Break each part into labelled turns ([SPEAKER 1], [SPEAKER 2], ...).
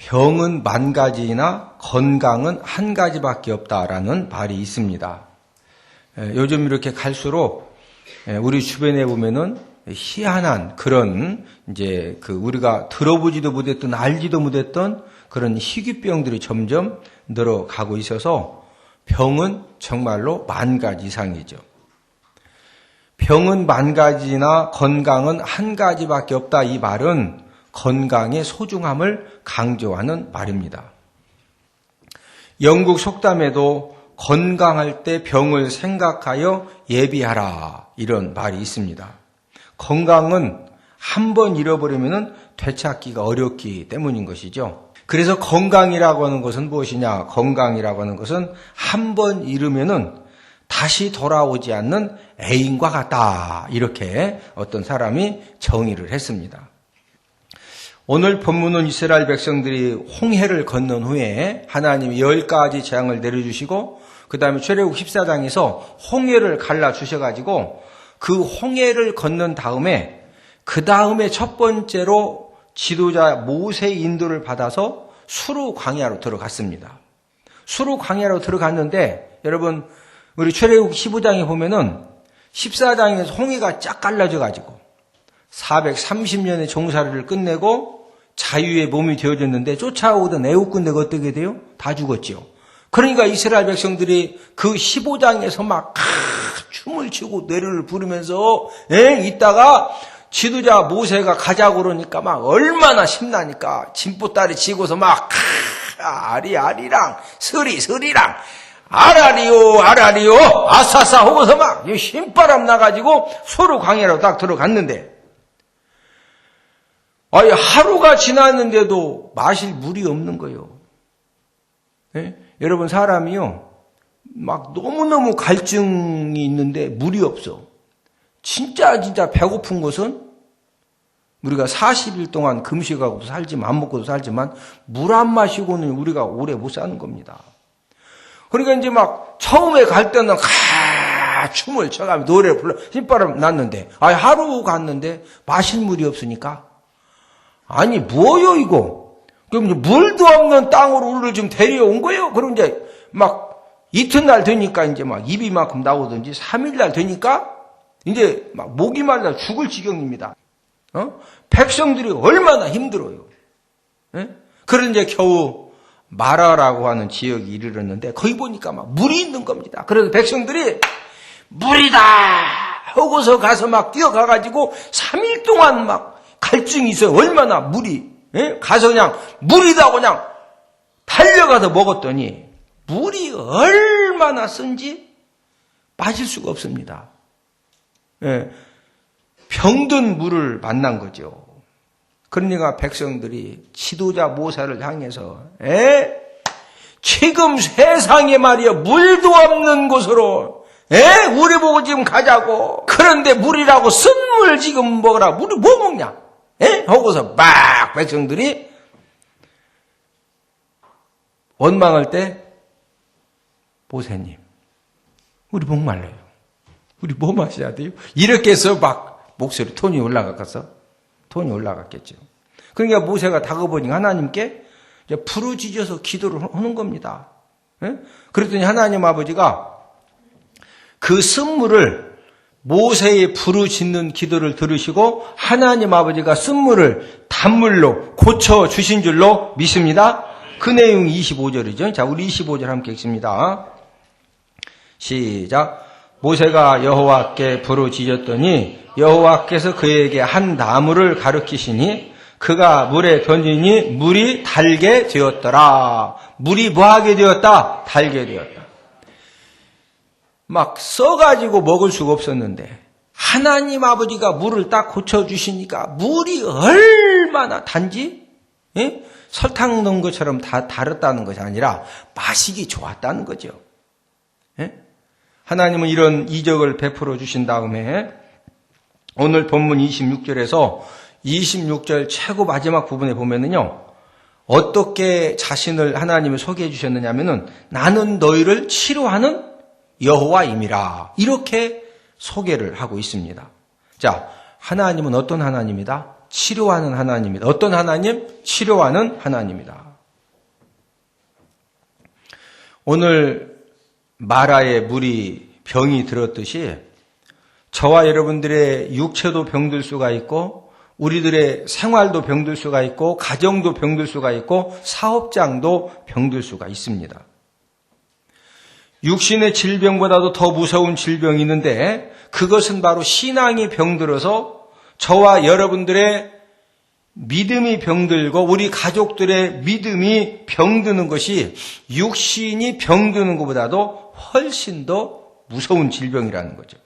[SPEAKER 1] 병은 만 가지나 건강은 한 가지밖에 없다라는 말이 있습니다. 요즘 이렇게 갈수록 우리 주변에 보면은 희한한 그런 이제 우리가 들어보지도 못했던 알지도 못했던 그런 희귀병들이 점점 늘어가고 있어서 병은 정말로 만 가지 이상이죠. 병은 만 가지나 건강은 한 가지밖에 없다. 이 말은 건강의 소중함을 강조하는 말입니다. 영국 속담에도 건강할 때 병을 생각하여 예비하라 이런 말이 있습니다. 건강은 한 번 잃어버리면 되찾기가 어렵기 때문인 것이죠. 그래서 건강이라고 하는 것은 무엇이냐? 건강이라고 하는 것은 한 번 잃으면 다시 돌아오지 않는 애인과 같다. 이렇게 어떤 사람이 정의를 했습니다. 오늘 본문은 이스라엘 백성들이 홍해를 건넌 후에 하나님이 10가지 재앙을 내려주시고 그 다음에 출애굽 14장에서 홍해를 갈라주셔가지고 그 홍해를 건넌 다음에 그 다음에 첫 번째로 지도자 모세의 인도를 받아서 수르 광야로 들어갔습니다. 수르 광야로 들어갔는데 여러분 우리 출애굽 15장에 보면은 14장에서 홍해가 쫙 갈라져가지고 430년의 종살이를 끝내고 자유의 몸이 되어졌는데 쫓아오던 애국군대가 어떻게 돼요? 다 죽었지요. 그러니까 이스라엘 백성들이 그 15장에서 막 춤을 추고 노래를 부르면서 있다가 지도자 모세가 가자고 그러니까 막 얼마나 신나니까 진보다리 지고서 막 아리아리랑 서리랑 아라리오 아싸싸 하고서 막 신바람 나가지고 수르 광야로 딱 들어갔는데 하루가 지났는데도 마실 물이 없는 거예요. 여러분 사람이요 막 너무너무 갈증이 있는데 물이 없어. 진짜 배고픈 것은 우리가 40일 동안 금식하고도 살지만 안 먹고도 살지만 물 안 마시고는 우리가 오래 못 사는 겁니다. 그러니까 이제 막 처음에 갈 때는 춤을 춰가며 노래를 불러 신바람 났는데 하루 갔는데 마실 물이 없으니까 아니 뭐요 이거? 그럼 이제 물도 없는 땅으로 우리를 좀 데려온 거예요. 그럼 이제 막 이튿날 되니까 이제 막 입이 이만큼 나오든지 3일날 되니까 이제 막 목이 말라 죽을 지경입니다. 백성들이 얼마나 힘들어요. 그런데 겨우 마라라고 하는 지역이 이르렀는데 거기 보니까 막 물이 있는 겁니다. 그래서 백성들이 물이다 하고서 가서 막 뛰어가가지고 3일 동안 막 갈증이 있어요. 얼마나 물이 가서 그냥 물이다 그냥 달려가서 먹었더니 물이 얼마나 쓴지 마실 수가 없습니다. 병든 물을 만난 거죠. 그러니까 백성들이 지도자 모세를 향해서 지금 세상에 말이야 물도 없는 곳으로 우리 보고 지금 가자고. 그런데 물이라고 쓴 물 지금 먹으라. 물을 뭐 먹냐? 하고서 막 백성들이 원망할 때 모세님 우리 목말라요. 우리 뭐 마셔야 돼요? 이렇게 해서 막 목소리 톤이 올라갔겠죠. 그러니까 모세가 다가보니 하나님께 부르짖어서 기도를 하는 겁니다. 그랬더니 하나님 아버지가 그 쓴물을 모세의 부르짖는 기도를 들으시고 하나님 아버지가 쓴물을 단물로 고쳐주신 줄로 믿습니다. 그 내용이 25절이죠. 자, 우리 25절 함께 읽습니다. 시작. 모세가 여호와께 부르짖었더니 여호와께서 그에게 한 나무를 가르치시니 그가 물에 던지니 물이 달게 되었더라. 물이 뭐하게 되었다? 달게 되었다. 막 써가지고 먹을 수가 없었는데 하나님 아버지가 물을 딱 고쳐주시니까 물이 얼마나 단지 설탕 넣은 것처럼 다 달았다는 것이 아니라 마시기 좋았다는 거죠. 하나님은 이런 이적을 베풀어 주신 다음에 오늘 본문 26절에서 26절 최고 마지막 부분에 보면은요, 어떻게 자신을 하나님이 소개해 주셨느냐면은 나는 너희를 치료하는 여호와임이라 이렇게 소개를 하고 있습니다. 자, 하나님은 어떤 하나님이다? 치료하는 하나님이다. 어떤 하나님? 치료하는 하나님이다. 오늘 마라에 물이 병이 들었듯이 저와 여러분들의 육체도 병들 수가 있고 우리들의 생활도 병들 수가 있고 가정도 병들 수가 있고 사업장도 병들 수가 있습니다. 육신의 질병보다도 더 무서운 질병이 있는데 그것은 바로 신앙이 병들어서 저와 여러분들의 믿음이 병들고 우리 가족들의 믿음이 병드는 것이 육신이 병드는 것보다도 훨씬 더 무서운 질병이라는 거죠.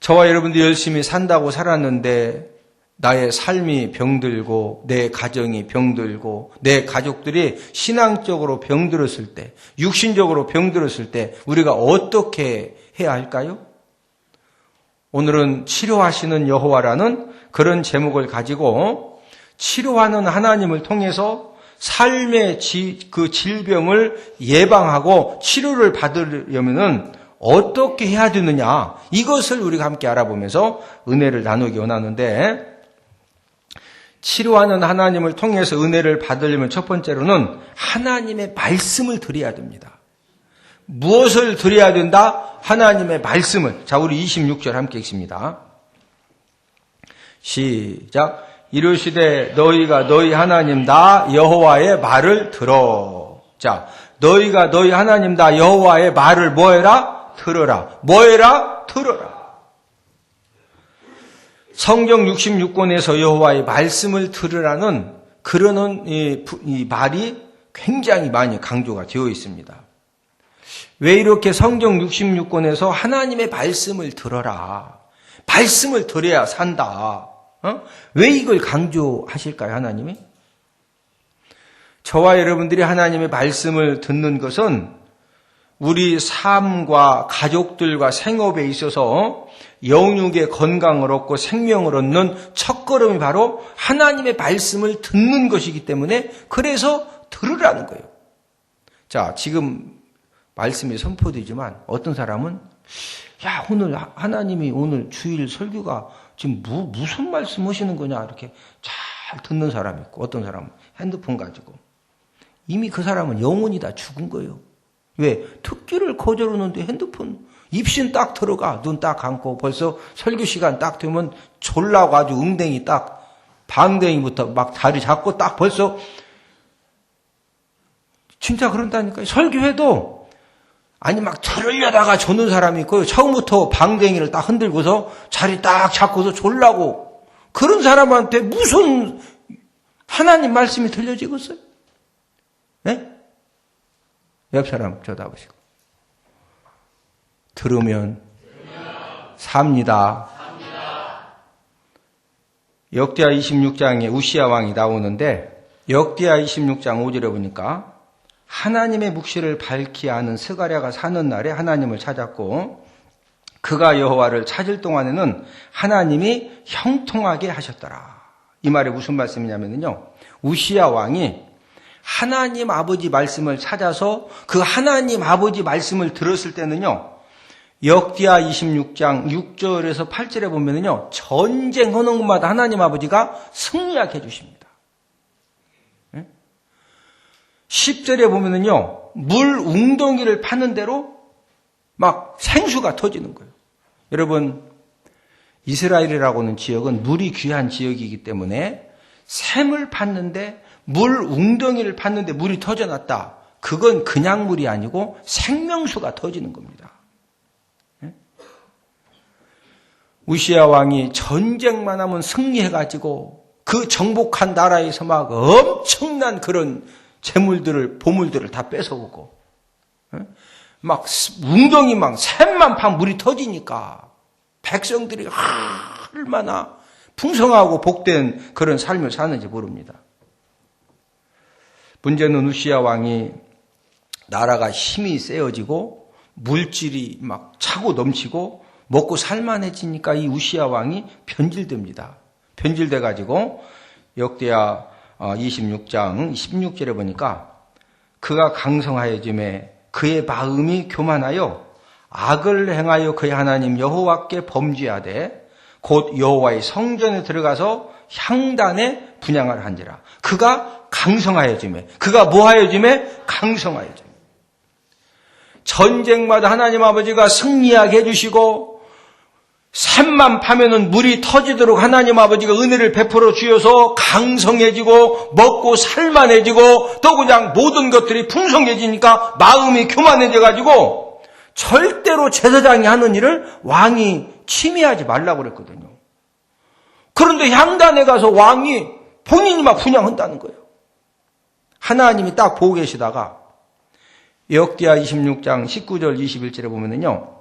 [SPEAKER 1] 저와 여러분들이 열심히 산다고 살았는데 나의 삶이 병들고 내 가정이 병들고 내 가족들이 신앙적으로 병들었을 때, 육신적으로 병들었을 때 우리가 어떻게 해야 할까요? 오늘은 치료하시는 여호와라는 그런 제목을 가지고 치료하는 하나님을 통해서 삶의 그 질병을 예방하고 치료를 받으려면은 어떻게 해야 되느냐, 이것을 우리가 함께 알아보면서 은혜를 나누기 원하는데, 치료하는 하나님을 통해서 은혜를 받으려면 첫 번째로는 하나님의 말씀을 드려야 됩니다. 무엇을 드려야 된다? 하나님의 말씀을. 자, 우리 26절 함께 읽습니다. 시작. 이르시되 너희가 너희 하나님 나 여호와의 말을 들어. 자, 너희가 너희 하나님 나 여호와의 말을 뭐해라? 들어라. 뭐해라? 들어라. 성경 66권에서 여호와의 말씀을 들으라는 그러는 이 말이 굉장히 많이 강조가 되어 있습니다. 왜 이렇게 성경 66권에서 하나님의 말씀을 들어라, 말씀을 들어야 산다, 왜 이걸 강조하실까요, 하나님이? 저와 여러분들이 하나님의 말씀을 듣는 것은 우리 삶과 가족들과 생업에 있어서 영육의 건강을 얻고 생명을 얻는 첫걸음이 바로 하나님의 말씀을 듣는 것이기 때문에 그래서 들으라는 거예요. 자, 지금 말씀이 선포되지만 어떤 사람은 야, 오늘 하나님이 오늘 주일 설교가 지금 무슨 말씀 하시는 거냐 이렇게 잘 듣는 사람이 있고, 어떤 사람은 핸드폰 가지고 이미 그 사람은 영혼이 다 죽은 거예요. 왜? 듣기를 거절하는데 핸드폰 입신 딱 들어가, 눈 딱 감고 벌써 설교 시간 딱 되면 졸라고 아주 웅댕이 딱 방댕이부터 막 다리 잡고 딱 벌써, 진짜 그런다니까요. 설교해도 아니 막 들으려다가 조는 사람이 있고요. 처음부터 방댕이를 딱 흔들고서 자리 딱 잡고서 졸라고, 그런 사람한테 무슨 하나님 말씀이 들려지겠어요? 네? 옆 사람 쳐다보시고. 들으면 삽니다. 역대하 26장에 우시야 왕이 나오는데 역대하 26장 5절에 보니까 하나님의 묵시를 밝히 아는 스가랴가 사는 날에 하나님을 찾았고 그가 여호와를 찾을 동안에는 하나님이 형통하게 하셨더라. 이 말이 무슨 말씀이냐면요, 우시야 왕이 하나님 아버지 말씀을 찾아서 그 하나님 아버지 말씀을 들었을 때는요, 역대하 26장 6절에서 8절에 보면은요, 전쟁하는 것마다 하나님 아버지가 승리하게 해주십니다. 10절에 보면은요, 물 웅덩이를 파는 대로 막 생수가 터지는 거예요. 여러분, 이스라엘이라고는 지역은 물이 귀한 지역이기 때문에 샘을 팠는데 물 웅덩이를 팠는데 물이 터져났다. 그건 그냥 물이 아니고 생명수가 터지는 겁니다. 우시야 왕이 전쟁만 하면 승리해가지고 그 정복한 나라에서 막 엄청난 그런 재물들을, 보물들을 다 뺏어오고, 막 웅덩이 막 샘만 판 물이 터지니까 백성들이 얼마나 풍성하고 복된 그런 삶을 사는지 모릅니다. 문제는 우시야 왕이 나라가 힘이 세어지고 물질이 막 차고 넘치고 먹고 살만해지니까 이 우시야 왕이 변질됩니다. 변질돼가지고 역대하 26장 16절에 보니까 그가 강성하여짐에 그의 마음이 교만하여 악을 행하여 그의 하나님 여호와께 범죄하되 곧 여호와의 성전에 들어가서 향단에 분향을 한지라. 그가 강성하여 주매. 그가 뭐하여 주매? 강성하여 주매. 전쟁마다 하나님 아버지가 승리하게 해주시고 샘만 파면은 물이 터지도록 하나님 아버지가 은혜를 베풀어 주셔서 강성해지고 먹고 살만해지고 또 그냥 모든 것들이 풍성해지니까 마음이 교만해져가지고 절대로 제사장이 하는 일을 왕이 침해하지 말라고 그랬거든요. 그런데 향단에 가서 왕이 본인이 막 분향한다는 거예요. 하나님이 딱 보고 계시다가 역대하 26장 19절 21절에 보면은요.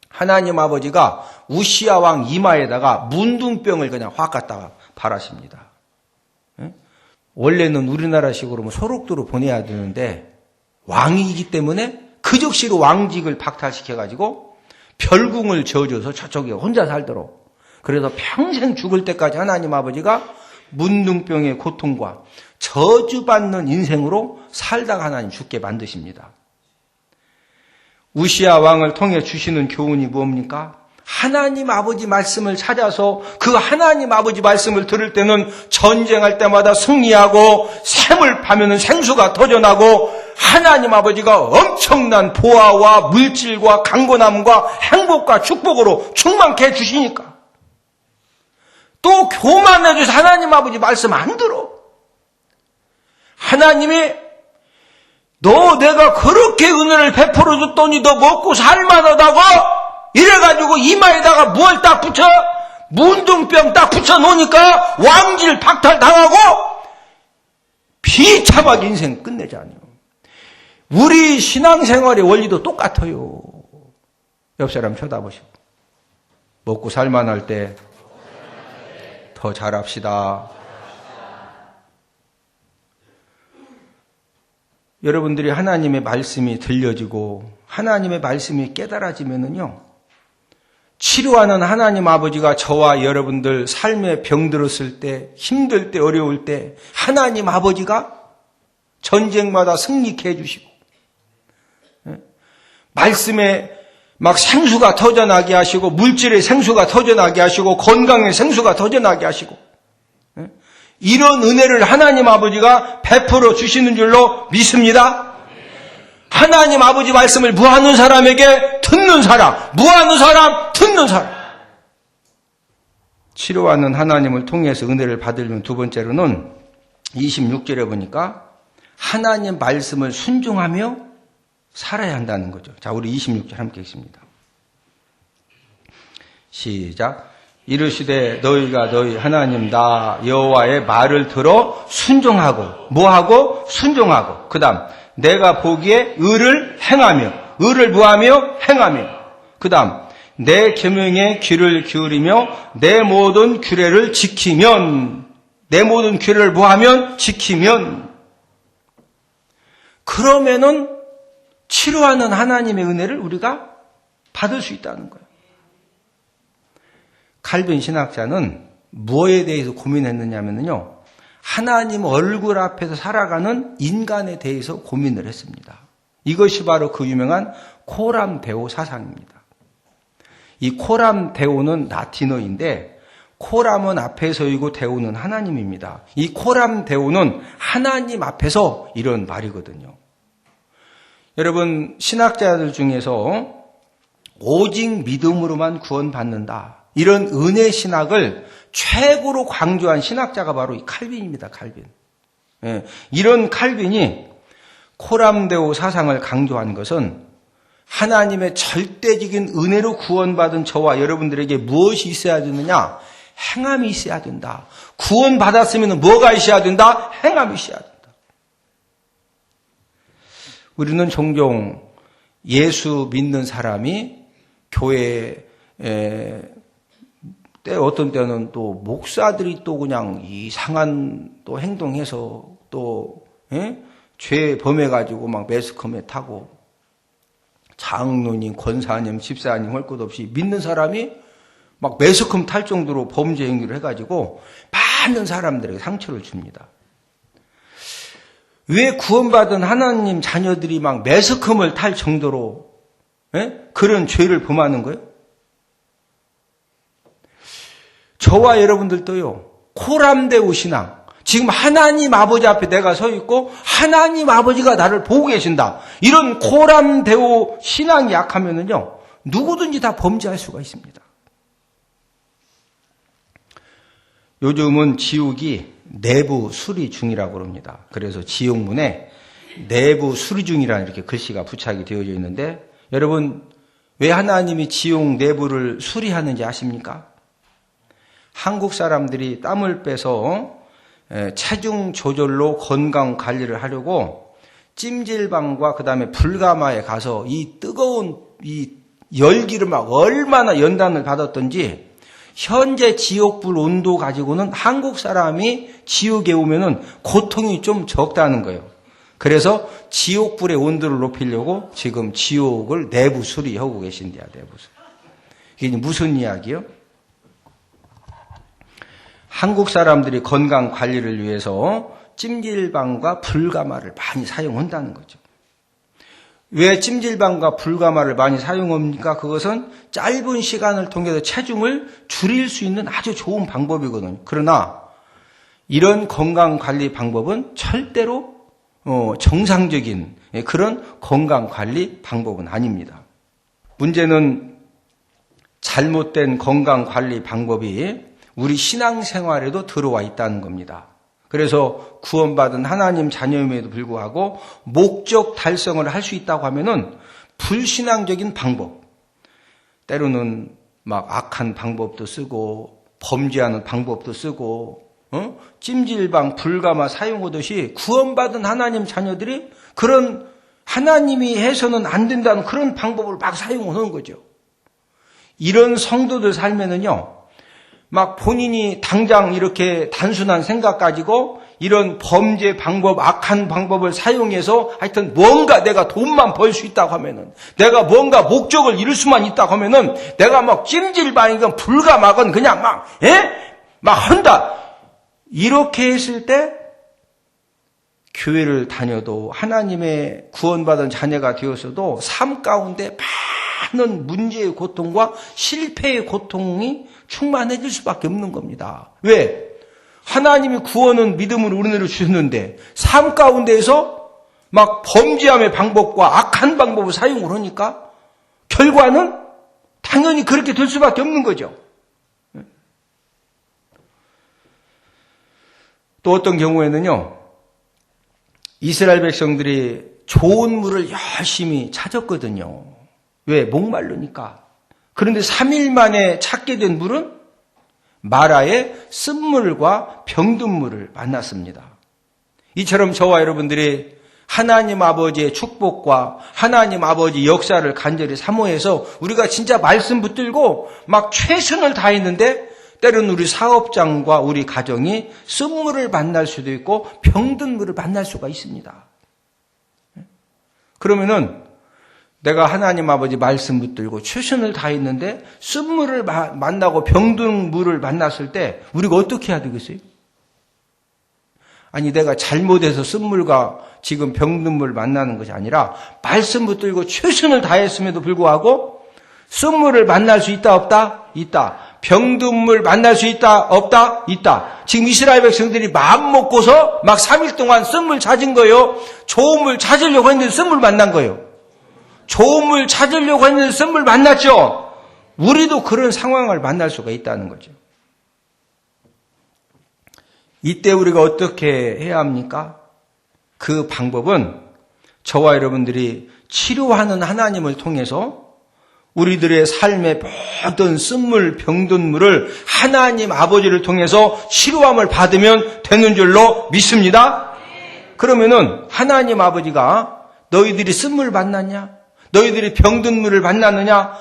[SPEAKER 1] 하나님 아버지가 우시야 왕 이마에다가 문둥병을 그냥 확 갖다가 바라십니다. 원래는 우리나라식으로 소록도로 보내야 되는데 왕이기 때문에 그 즉시로 왕직을 박탈시켜가지고 별궁을 지어줘서 저쪽에 혼자 살도록. 그래서 평생 죽을 때까지 하나님 아버지가 문둥병의 고통과 저주받는 인생으로 살다가 하나님 죽게 만드십니다. 우시야 왕을 통해 주시는 교훈이 무엇입니까? 하나님 아버지 말씀을 찾아서 그 하나님 아버지 말씀을 들을 때는 전쟁할 때마다 승리하고 샘을 파면은 생수가 터져나고 하나님 아버지가 엄청난 보아와 물질과 강건함과 행복과 축복으로 충만케 해주시니까 또 교만해져서 하나님 아버지 말씀 안 들어. 하나님이 너 내가 그렇게 은혜를 베풀어 줬더니 너 먹고 살만하다고 이래가지고 이마에다가 뭘 딱 붙여 문둥병 딱 붙여 놓으니까 왕질 박탈당하고 비참하게 인생 끝내잖아요. 우리 신앙생활의 원리도 똑같아요. 옆 사람 쳐다보시고 먹고 살만할 때 더 잘합시다. 여러분들이 하나님의 말씀이 들려지고 하나님의 말씀이 깨달아지면은요, 치료하는 하나님 아버지가 저와 여러분들 삶에 병들었을 때, 힘들 때, 어려울 때 하나님 아버지가 전쟁마다 승리케 해주시고 말씀에 막 생수가 터져나게 하시고 물질의 생수가 터져나게 하시고 건강의 생수가 터져나게 하시고 이런 은혜를 하나님 아버지가 베풀어 주시는 줄로 믿습니다. 하나님 아버지 말씀을 무하는 사람에게 듣는 사람, 무하는 사람, 듣는 사람. 치료하는 하나님을 통해서 은혜를 받으려면 두 번째로는 26절에 보니까 하나님 말씀을 순종하며 살아야 한다는 거죠. 자, 우리 26절 함께 읽습니다. 시작. 이르시되 너희가 너희 하나님 나 여호와의 말을 들어 순종하고 뭐하고 순종하고 그 다음 내가 보기에 의를 행하며 의를 무하며 행하며 그 다음 내 계명에 귀를 기울이며 내 모든 규례를 지키면 내 모든 규례를 무하면 지키면 그러면은 치료하는 하나님의 은혜를 우리가 받을 수 있다는 거예요. 칼빈 신학자는 무엇에 대해서 고민했느냐면요, 하나님 얼굴 앞에서 살아가는 인간에 대해서 고민을 했습니다. 이것이 바로 그 유명한 코람 데오 사상입니다. 이 코람 데오는 라틴어인데 코람은 앞에 서이고 데오는 하나님입니다. 이 코람 데오는 하나님 앞에서 이런 말이거든요. 여러분, 신학자들 중에서 오직 믿음으로만 구원받는다, 이런 은혜 신학을 최고로 강조한 신학자가 바로 이 칼빈입니다. 칼빈. 예, 이런 칼빈이 코람데오 사상을 강조한 것은 하나님의 절대적인 은혜로 구원받은 저와 여러분들에게 무엇이 있어야 되느냐? 행함이 있어야 된다. 구원받았으면 뭐가 있어야 된다? 행함이 있어야 된다. 우리는 종종 예수 믿는 사람이 교회에 어떤 때는 또 목사들이 또 그냥 이상한 또 행동해서 또 죄 범해가지고 막 매스컴에 타고 장로님, 권사님, 집사님 할 것 없이 믿는 사람이 막 매스컴 탈 정도로 범죄 행위를 해가지고 많은 사람들에게 상처를 줍니다. 왜 구원받은 하나님 자녀들이 막 매스컴을 탈 정도로 그런 죄를 범하는 거예요? 저와 여러분들도요, 코람데오 신앙, 지금 하나님 아버지 앞에 내가 서 있고 하나님 아버지가 나를 보고 계신다. 이런 고람되오 신앙이 약하면은요, 누구든지 다 범죄할 수가 있습니다. 요즘은 지옥이 내부 수리 중이라고 합니다. 그래서 지옥문에 내부 수리 중이라는 이렇게 글씨가 부착이 되어져 있는데, 여러분 왜 하나님이 지옥 내부를 수리하는지 아십니까? 한국 사람들이 땀을 빼서 체중 조절로 건강 관리를 하려고 찜질방과 그 다음에 불가마에 가서 이 뜨거운 이 열기를 막 얼마나 연단을 받았던지, 현재 지옥불 온도 가지고는 한국 사람이 지옥에 오면은 고통이 좀 적다는 거예요. 그래서 지옥불의 온도를 높이려고 지금 지옥을 내부 수리하고 계신데요, 내부 수리. 이게 무슨 이야기요? 한국 사람들이 건강 관리를 위해서 찜질방과 불가마를 많이 사용한다는 거죠. 왜 찜질방과 불가마를 많이 사용합니까? 그것은 짧은 시간을 통해서 체중을 줄일 수 있는 아주 좋은 방법이거든요. 그러나 이런 건강관리 방법은 절대로 정상적인 그런 건강관리 방법은 아닙니다. 문제는 잘못된 건강관리 방법이 우리 신앙생활에도 들어와 있다는 겁니다. 그래서 구원받은 하나님 자녀임에도 불구하고 목적 달성을 할 수 있다고 하면은 불신앙적인 방법, 때로는 막 악한 방법도 쓰고 범죄하는 방법도 쓰고 찜질방 불가마 사용하듯이 구원받은 하나님 자녀들이 그런 하나님이 해서는 안 된다는 그런 방법을 막 사용하는 거죠. 이런 성도들 살면은요, 막 본인이 당장 이렇게 단순한 생각 가지고 이런 범죄 방법, 악한 방법을 사용해서 하여튼 뭔가 내가 돈만 벌 수 있다고 하면은, 내가 뭔가 목적을 이룰 수만 있다고 하면은, 내가 막 찜질방이건 불가마건 그냥 막 한다. 이렇게 했을 때 교회를 다녀도 하나님의 구원받은 자녀가 되었어도 삶 가운데 많은 문제의 고통과 실패의 고통이 충만해질 수밖에 없는 겁니다. 왜? 하나님이 구원은 믿음으로 은혜로 주셨는데 삶 가운데에서 막 범죄함의 방법과 악한 방법을 사용을 하니까 결과는 당연히 그렇게 될 수밖에 없는 거죠. 또 어떤 경우에는요, 이스라엘 백성들이 좋은 물을 열심히 찾았거든요. 왜? 목마르니까. 그런데 3일 만에 찾게 된 물은 마라의 쓴물과 병든 물을 만났습니다. 이처럼 저와 여러분들이 하나님 아버지의 축복과 하나님 아버지 역사를 간절히 사모해서 우리가 진짜 말씀 붙들고 막 최선을 다했는데 때로는 우리 사업장과 우리 가정이 쓴물을 만날 수도 있고 병든 물을 만날 수가 있습니다. 그러면은 내가 하나님 아버지 말씀 붙들고 최선을 다했는데 쓴물을 만나고 병든 물을 만났을 때 우리가 어떻게 해야 되겠어요? 아니 내가 잘못해서 쓴물과 지금 병든 물을 만나는 것이 아니라 말씀 붙들고 최선을 다했음에도 불구하고 쓴물을 만날 수 있다 없다? 있다. 병든 물 만날 수 있다 없다? 있다. 지금 이스라엘 백성들이 마음 먹고서 막 3일 동안 쓴물 찾은 거예요. 좋은 물 찾으려고 했는데 쓴물 만난 거예요. 좋은 물 찾으려고 했는데 쓴물 만났죠. 우리도 그런 상황을 만날 수가 있다는 거죠. 이때 우리가 어떻게 해야 합니까? 그 방법은 저와 여러분들이 치료하는 하나님을 통해서 우리들의 삶의 모든 쓴물, 병든 물을 하나님 아버지를 통해서 치료함을 받으면 되는 줄로 믿습니다. 그러면은 하나님 아버지가 너희들이 쓴물 만났냐? 너희들이 병든 물을 만났느냐?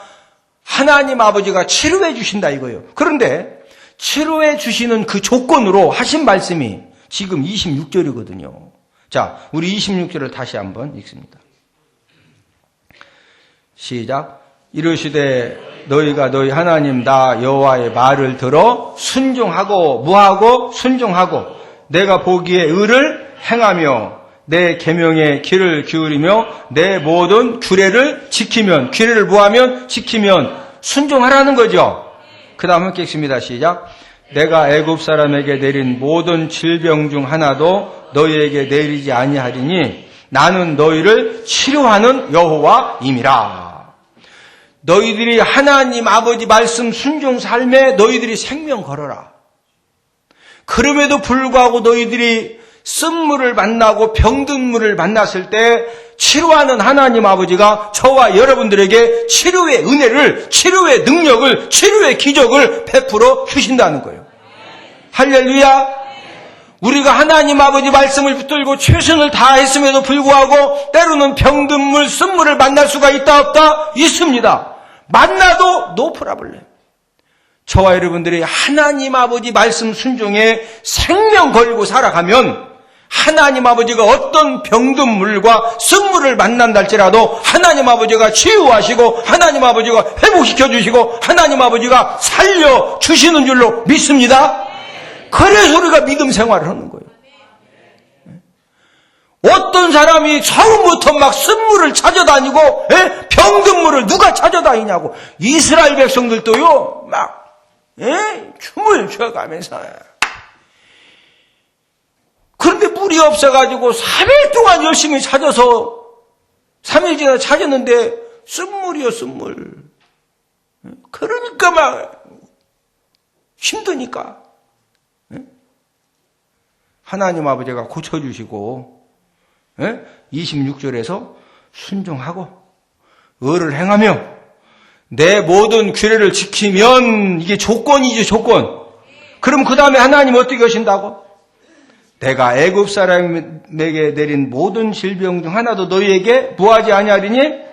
[SPEAKER 1] 하나님 아버지가 치료해 주신다 이거예요. 그런데 치료해 주시는 그 조건으로 하신 말씀이 지금 26절이거든요. 자, 우리 26절을 다시 한번 읽습니다. 시작. 이르시되 너희가 너희 하나님 나 여호와의 말을 들어 순종하고 뭐하고? 순종하고 내가 보기에 의를 행하며 내 계명의 귀를 기울이며 내 모든 규례를 지키면, 규례를 뭐하면? 지키면 순종하라는 거죠. 그 다음 함께 읽습니다. 시작. 내가 애굽 사람에게 내린 모든 질병 중 하나도 너희에게 내리지 아니하리니 나는 너희를 치료하는 여호와임이라. 너희들이 하나님 아버지 말씀 순종 삶에 너희들이 생명 걸어라. 그럼에도 불구하고 너희들이 쓴물을 만나고 병든 물을 만났을 때 치료하는 하나님 아버지가 저와 여러분들에게 치료의 은혜를, 치료의 능력을, 치료의 기적을 베풀어 주신다는 거예요. 할렐루야. 우리가 하나님 아버지 말씀을 붙들고 최선을 다했음에도 불구하고 때로는 병든 물, 쓴물을 만날 수가 있다 없다? 있습니다. 만나도 no problem. 저와 여러분들이 하나님 아버지 말씀 순종에 생명 걸고 살아가면 하나님 아버지가 어떤 병든 물과 쓴물을 만난다 할지라도 하나님 아버지가 치유하시고 하나님 아버지가 회복시켜 주시고 하나님 아버지가 살려주시는 줄로 믿습니다. 그래서 우리가 믿음 생활을 하는 거예요. 어떤 사람이 처음부터 막 쓴물을 찾아다니고 병든 물을 누가 찾아다니냐고. 이스라엘 백성들도요 막 춤을 춰가면서 그런데 물이 없어가지고 3일 동안 열심히 찾아서 3일 지나 찾았는데 쓴물이요 쓴물. 그러니까 막 힘드니까 하나님 아버지가 고쳐주시고 26절에서 순종하고 의를 행하며 내 모든 규례를 지키면 이게 조건이죠 조건. 그럼 그 다음에 하나님 어떻게 하신다고? 내가 애굽 사람에게 내린 모든 질병 중 하나도 너희에게 무하지 아니하리니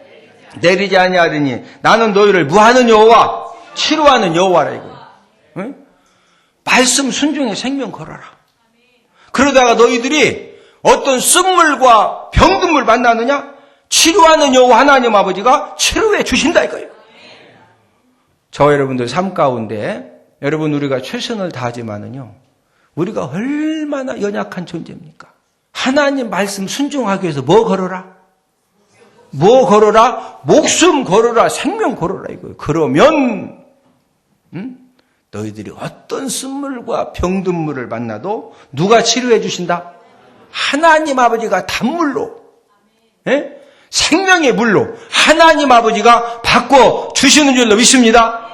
[SPEAKER 1] 내리지 아니하리니 나는 너희를 무하는 여호와 치료하는 여호와라 이거예요. 말씀 순종에 생명 걸어라. 그러다가 너희들이 어떤 쓴물과 병든 물 만나느냐? 치료하는 여호와 하나님 아버지가 치료해 주신다 이거예요. 저와 여러분들 삶 가운데 여러분 우리가 최선을 다하지만은요. 우리가 얼마나 연약한 존재입니까? 하나님 말씀 순종하기 위해서 뭐 걸어라? 뭐 걸어라? 목숨 걸어라. 생명 걸어라 이거예요. 그러면 너희들이 어떤 쓴물과 병든 물을 만나도 누가 치료해 주신다? 하나님 아버지가 단물로 생명의 물로 하나님 아버지가 바꿔 주시는 줄로 믿습니다.